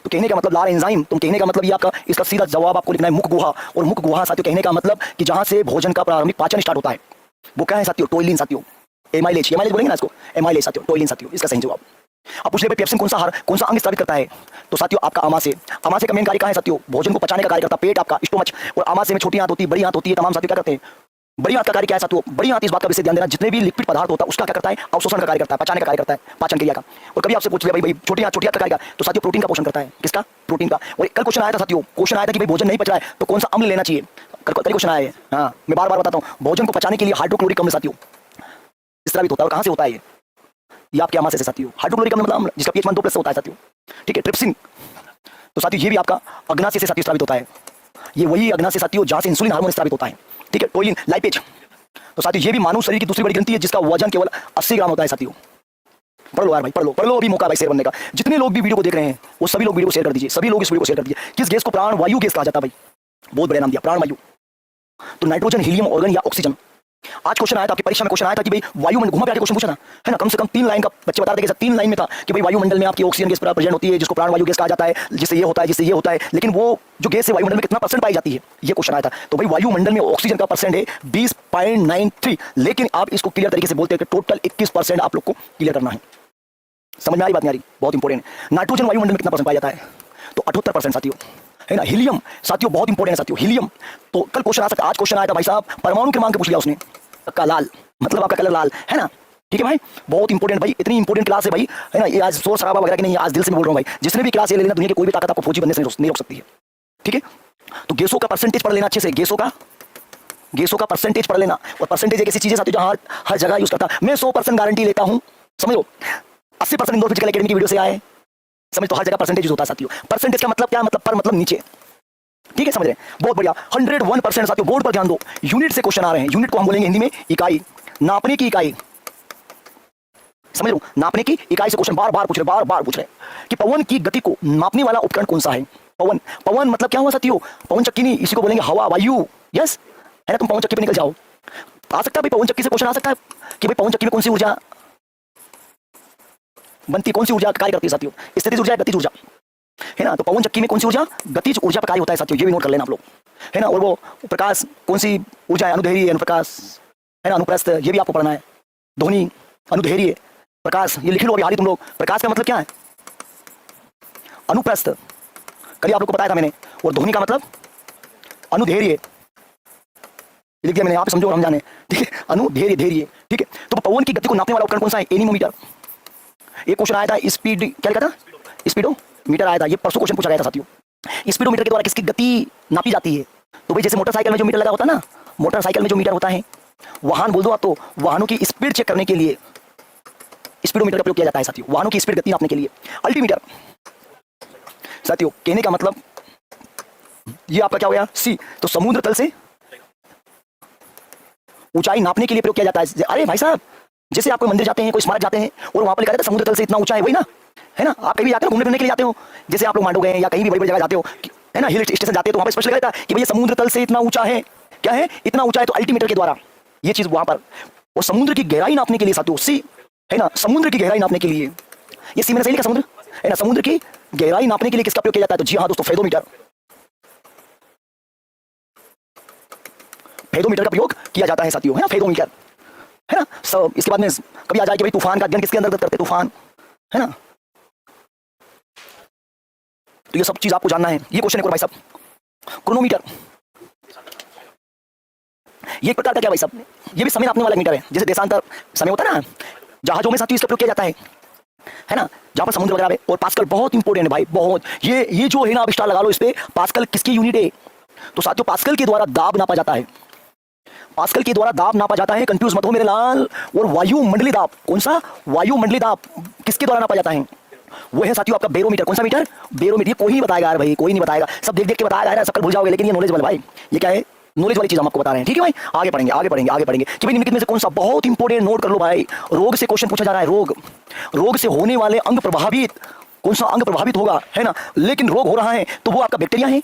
तो कहने का मतलब लार एंजाइम, तो कहने का मतलब ये आपका इसका सीधा जवाब आपको लिखना है मुख गुहा। और मुख गुहा साथियों कहने का मतलब कि जहां से भोजन का प्रारंभिक पाचन स्टार्ट होता है वो क्या है साथियों? टोइलिन साथियों, एमाइलेज, एमाइलेज बोलेंगे ना इसको, एमाइलेज साथियों, टोइलिन साथियों, इसका सही जवाब। अब पूछ ले भाई पेप्सिन कौन सा अंग स्रावित करता है? तो साथियों आपका आमाशय। आमाशय का मेन कार्य क्या है साथियों? भोजन को पचाने का कार्य करता है। पेट आपका स्टोमच और आमाशय में छोटी आंत होती है, बड़ी आंत होती है, तमाम साथियों क्या करते हैं? बड़ी आंत का कार्य क्या है साथियों? बड़ी आंत, इस बात का विशेष ध्यान देना, जितने भी लिक्विड पदार्थ होता है उसका क्या करता है? अवशोषण का कार्य करता है, पचाने का कार्य करता है, पाचन क्रिया का। और कभी आपसे पूछ लिया भाई छोटी आंत का कार्य, तो साथियों प्रोटीन का पोषण करता है। किसका? प्रोटीन का। और कल क्वेश्चन आया था साथियों, क्वेश्चन आया था कि भाई भोजन नहीं पच रहा है तो कौन सा अम्ल लेना चाहिए? कल क्वेश्चन आया है। हाँ, मैं बार बार बताता हूँ, भोजन को पचाने के लिए हाइड्रोक्लोरिक अम्ल साथियों स्रावित होता है। और कहाँ से होता है ये आपके आमाशय से साथियों। हाइड्रोक्लोरिक अम्ल मतलब जिसका pH 2+ से होता है साथियों, ठीक है। ट्रिप्सिन, तो साथियों ये भी आपका अग्नाशय से साथियों स्रावित होता है। ये वही अग्नाशय साथियों जहां से इंसुलिन हार्मोन स्रावित होता है, ठीक है। टोलिन, लाइपेज, तो साथियों ये भी मानव शरीर की दूसरी बड़ी ग्रंथि है जिसका वजन केवल 80 ग्राम होता है साथियों। पढ़ लो यार भाई, पढ़ लो, अभी मौका भाई शेयर बनने का। जितने लोग भी वीडियो को देख रहे हैं वो सभी लोग वीडियो को शेयर कर दीजिए, सभी लोग इस वीडियो को शेयर कर दीजिए। किस गैस को प्राण वायु गैस कहा जाता है भाई? बहुत बड़ा नाम दिया, प्राण वायु। तो नाइट्रोजन, हीलियम, ऑर्गन या ऑक्सीजन। आज क्वेश्चन आया था आपकी परीक्षा में, क्वेश्चन आया था कि भाई वायुमंडल, घुमा के क्वेश्चन पूछा ना, है ना, कम से कम 3 लाइन का बच्चे बता देंगे, 3 लाइन में था कि भाई वायुमंडल में आपकी ऑक्सीजन गैस प्रेजेंट होती है जिसको प्राण वायु गैस कहा जाता है, जिससे ये होता है, जिससे ये होता है। लेकिन वो जो गैस है वायुमंडल में कितना परसेंट पाई जाती है, ये क्वेश्चन आया था। तो भाई वायुमंडल में ऑक्सीजन का परसेंट है 20.93, लेकिन आप इसको क्लियर तरीके से बोलते हैं कि टोटल 21% आप लोग को क्लियर करना है। समझ में आ रही बात? नहीं आ रही? बहुत इंपॉर्टेंट है। नाइट्रोजन वायुमंडल में कितना परसेंट पाया जाता है? तो 78% साथियों, है ना। हीलियम साथियों बहुत इंपॉर्टेंट है साथियों, हीलियम। तो कल क्वेश्चन आ सकता है, आज क्वेश्चन आया था भाई साहब परमाणु क्रमांक पूछ लिया उसने, का लाल मतलब आपका कलर लाल, है ना, ठीक है भाई। बहुत इंपॉर्टेंट भाई, इतनी इंपॉर्टेंट क्लास है भाई, है ना। ये आज शोर शराबा वगैरह की नहीं, आज दिल से मैं बोल रहा हूँ भाई, जिसने भी क्लास ये ले लेना, दुनिया की कोई भी ताकत आपको फौजी बनने से नहीं रोक सकती है, ठीक है। तो गैसों का परसेंटेज पढ़ लेना अच्छे से, गैसों का परसेंटेज पढ़ लेना। और परसेंटेज एक ऐसी चीज है साथियों जहां हर जगह यूज करता। मैं 100% गारंटी लेता हूं, समझो 80% इंदौर फिजिकल एकेडमी की वीडियो से आए, समझ। तो हर जगह परसेंटेज होता है साथियों। परसेंटेज का मतलब क्या? मतलब पर मतलब नीचे, ठीक है, समझ रहे हैं? बहुत बढ़िया। 101% साथियों, बोर्ड पर ध्यान दो, यूनिट से क्वेश्चन आ रहे हैं। यूनिट को हम बोलेंगे हिंदी में इकाई, नापने की इकाई, समझ लो, नापने की इकाई से क्वेश्चन बार बार पूछ रहे कि पवन की गति को नापने वाला उपकरण कौन सा है? पवन मतलब क्या हुआ साथियों? पवन चक्की नहीं, इसी को बोलेंगे हवा, वायु, यस, है ना। तुम पवन चक्की पे निकल जाओ, आ सकता है भाई, पवन चक्की से क्वेश्चन आ सकता है कि भाई पवन चक्की में कौन सी ऊर्जा बनती, कौन सी ऊर्जा कार्य करती है साथियों? स्थितिज ऊर्जा, गतिज ऊर्जा, है ना। तो पवन चक्की में कौन सी ऊर्जा? गतिज ऊर्जा पर कार्य होता है साथियों, ये भी नोट कर लेना आप लोग, है ना। और वो प्रकाश कौन सी ऊर्जा है? अनुदैर्घ्य, अनुप्रकाश, है ना, अनुप्रस्थ, ये भी आपको पढ़ना है। ध्वनि, अनुदैर्घ्य, प्रकाश, ये लिख लो अभी हाल ही तुम लोग। प्रकाश का मतलब क्या है? अनुप्रस्थ, कल आप लोग को बताया था मैंने। और ध्वनि का मतलब अनुदैर्घ्य, लिख दिया मैंने, आप समझो और हम जाने, ठीक है। अनुदैर्घ्य, ठीक है। तो पवन की गति को नापने वाला उपकरण कौन सा है? एनीमोमीटर। एक क्वेश्चन आया था, स्पीड क्या लिखा था? स्पीडोमीटर आया था, ये परसों क्वेश्चन पूछा गया था साथियों। स्पीडोमीटर के द्वारा किसकी गति नापी जाती है? तो भाई जैसे मोटरसाइकिल में जो मीटर लगा होता है ना, मोटरसाइकिल में जो मीटर होता है, वाहन बोल दो आप, तो वाहनों की स्पीड चेक करने के लिए स्पीडोमीटर का प्रयोग किया जाता है साथियों, वाहनों की स्पीड गति नापने के लिए। अल्टीमीटर साथियों कहने का मतलब ये आपका क्या हो गया? सी। तो समुद्र तल से ऊंचाई नापने के लिए प्रयोग किया जाता है। अरे भाई साहब, जैसे आप कोई मंदिर जाते हैं, कोई स्मारक जाते हैं और वहां पर लिखा रहता है समुद्र तल से इतना ऊंचा है, वही ना, है ना। आप कहीं जाते हो घूमने फिरने के लिए जाते हो, जैसे आप लोग मांडो गए या कहीं भी बड़ी बड़ी जगह जाते हो, है ना, हिल स्टेशन जाते हो, तो वहां पर स्पष्ट लिखा रहता है कि भैया समुद्र तल से इतना ऊंचा है। क्या है? इतना ऊंचा है। तो अल्टीमीटर के द्वारा ये चीज वहां पर, और समुद्र की गहराई नापने के लिए साथियों, सी, है ना, समुद्र की गहराई नापने के लिए, ये सी मैंने सही लिखा, समुद्र, है ना, समुद्र की गहराई नापने के लिए किसका प्रयोग किया जाता है? तो जी हाँ दोस्तों, फेदोमीटर का प्रयोग किया जाता है साथियों, है ना, फेदोमीटर, है ना। सब इसके बाद में कभी आ जाए कि भाई तूफान का अध्ययन किसके अंतर्गत करते? तूफान, है ना। तो ये सब चीज आपको जानना है। ये क्वेश्चन है भाई साहब, क्रोनोमीटर, ये एक प्रकार का क्या भाई साहब? ये भी समय नापने वाला मीटर है। जैसे देशांतर समय होता है ना जहाजों में साथियों, इसका प्रयोग किया जाता है ना, जहां पर समुद्र वगैरह है। और पास्कल बहुत इंपॉर्टेंट है भाई, बहुत। ये जो है ना, आप स्टार लगा लो इस पे, पास्कल किसकी यूनिट है? तो साथियों पास्कल के द्वारा दाब नापा जाता है, पास्कल के द्वारा दाब नापा जाता है, कंफ्यूज मत हो मेरे लाल। और वायुमंडलीय दाब, कौन सा? वायुमंडलीय दाब किसके द्वारा नापा जाता है? वो है साथियों आपका बैरोमीटर। कौन सा मीटर? बैरोमीटर। ये कोई नहीं बताएगा यार भाई, कोई नहीं बताएगा, सब देख देख के बताया यार, सब भूल जाओगे, लेकिन ये नॉलेज वाला भाई, ये क्या है? नॉलेज वाली चीज हम आपको बता रहे हैं, ठीक है भाई। आगे पढ़ेंगे कि भाई निम्नलिखित में से कौन सा, बहुत इंपॉर्टेंट, नोट कर लो भाई। रोग से क्वेश्चन पूछा जा रहा है, रोग से होने वाले अंग प्रभावित, कौन सा अंग प्रभावित होगा, है ना। लेकिन रोग हो रहा है तो वो आपका बैक्टीरिया है,